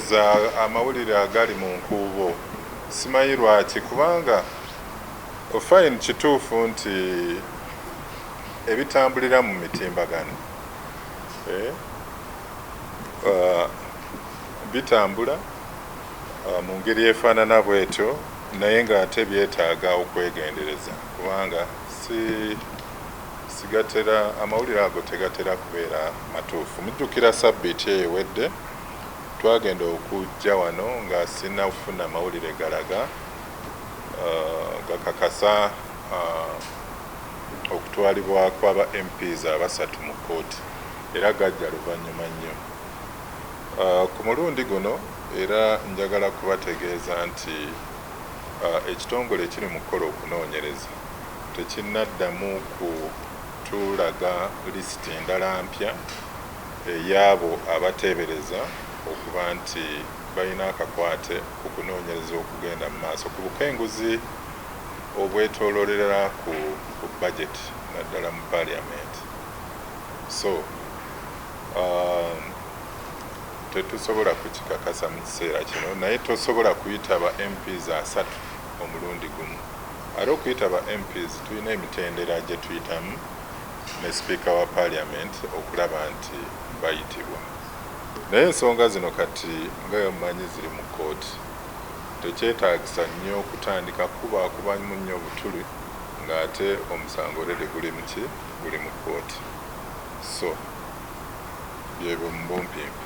okukkiriza amawulire agali mu nkuubo simanyi lwaki, kubanga fine kituufu nti ebitambulira mu mitimbagano bitambula mu ngeri efaanana bwetyo, naye ng'ate byetaaga okwegendereza kubanga sigatera amawulire ago tegatera kubeera matuufu. Mujjukira sabbiiti eyo ewedde twagenda okujja wano nga sinafuna mawulire galaga gakakasa okutwalibwa kw'aba MPs abasatu mu kkooti, era gajja luvannyuma nnyo. Ku mulundi guno era njagala kubategeeza nti ekitongole ekiri mu kukola okunoonyereza tekinnaddamu kutulaga lisiti endala mpya ey'abo abateebereza okuba nti balina akakwate ku kunoonyereza okugenda mu maaso ku bukenguzi obwetooloolera ku budget naddala mu paaliyamenti. So tetusobola kukikakasa mu kiseera kino, naye tosobola kuyita ba MPs asatu omulundi gumu. Ate okuyita ba MPs tulina emitendera gye tuyitamu ne sipiika wa paaliyamenti okulaba nti bayitibwa. Naye ensonga zino kati nga yomumanyi ziri mu kkooti, tekyetaagisa nnyo okutandika kubaakubamu nnyo obutuli ng'ate omusango olere guli mu kkooti. So byebyo mu bumpimpi.